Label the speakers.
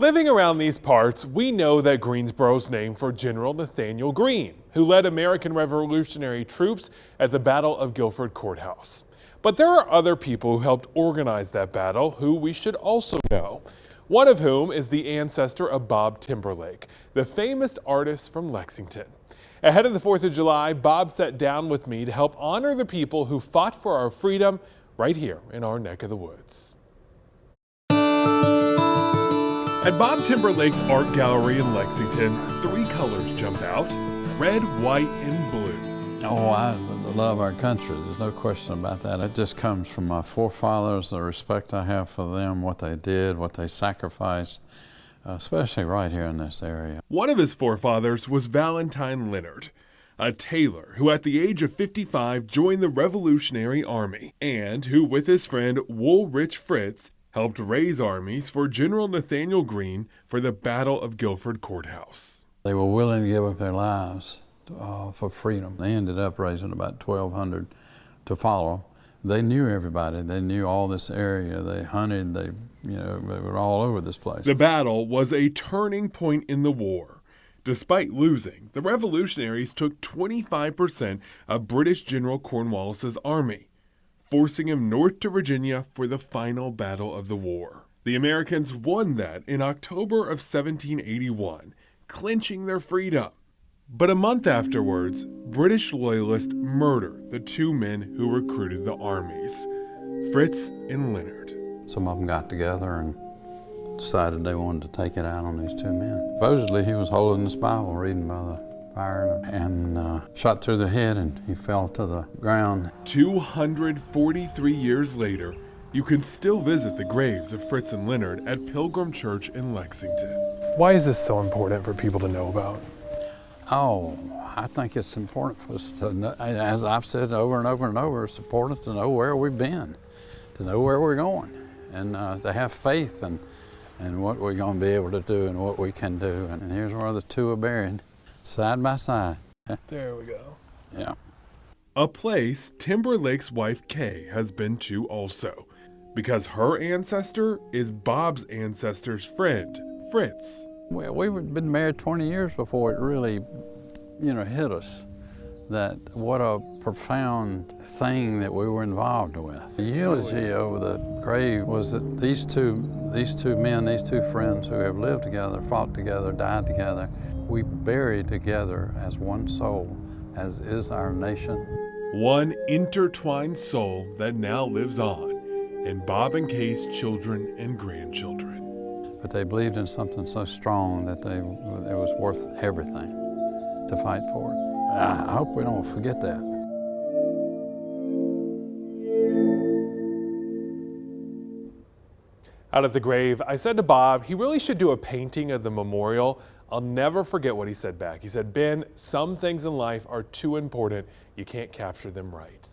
Speaker 1: Living around these parts, we know that Greensboro's named for General Nathaniel Greene, who led American Revolutionary troops at the Battle of Guilford Courthouse. But there are other people who helped organize that battle who we should also know. One of whom is the ancestor of Bob Timberlake, the famous artist from Lexington. Ahead of the 4th of July, Bob sat down with me to help honor the people who fought for our freedom right here in our neck of the woods. At Bob Timberlake's art gallery in Lexington, 3 colors jump out: red, white, and blue.
Speaker 2: Oh, I love our country. There's no question about that. It just comes from my forefathers, the respect I have for them, what they did, what they sacrificed, especially right here in this area.
Speaker 1: One of his forefathers was Valentine Leonard, a tailor who at the age of 55 joined the Revolutionary Army and who with his friend Woolrich Fritz helped raise armies for General Nathaniel Greene for the Battle of Guilford Courthouse.
Speaker 2: They were willing to give up their lives for freedom. They ended up raising about 1,200 to follow. They knew everybody. They knew all this area. They hunted. They were all over this place.
Speaker 1: The battle was a turning point in the war. Despite losing, the revolutionaries took 25% of British General Cornwallis's army, forcing him north to Virginia for the final battle of the war. The Americans won that in October of 1781, clinching their freedom. But a month afterwards, British loyalists murdered the 2 men who recruited the armies, Fritz and Leonard.
Speaker 2: Some of them got together and decided they wanted to take it out on these 2 men. Supposedly he was holding this Bible, reading by the fire, and shot through the head, and he fell to the ground.
Speaker 1: 243 years later, you can still visit the graves of Fritz and Leonard at Pilgrim Church in Lexington. Why is this so important for people to know about?
Speaker 2: Oh, I think it's important for us to know, as I've said over and over and over, it's important to know where we've been, to know where we're going, and to have faith and what we're going to be able to do and what we can do. And here's where the 2 are buried, side by side.
Speaker 1: There we go.
Speaker 2: Yeah.
Speaker 1: A place Timberlake's wife Kay has been to also, because her ancestor is Bob's ancestor's friend, Fritz.
Speaker 2: Well, we've been married 20 years before it really, hit us that what a profound thing that we were involved with. The eulogy over the grave was that these two men, these 2 friends who have lived together, fought together, died together, we buried together as one soul, as is our nation.
Speaker 1: One intertwined soul that now lives on in Bob and Kay's children and grandchildren.
Speaker 2: But they believed in something so strong that it was worth everything to fight for it. I hope we don't forget that.
Speaker 1: Out at the grave, I said to Bob, he really should do a painting of the memorial. I'll never forget what he said back. He said, "Ben, some things in life are too important. You can't capture them right."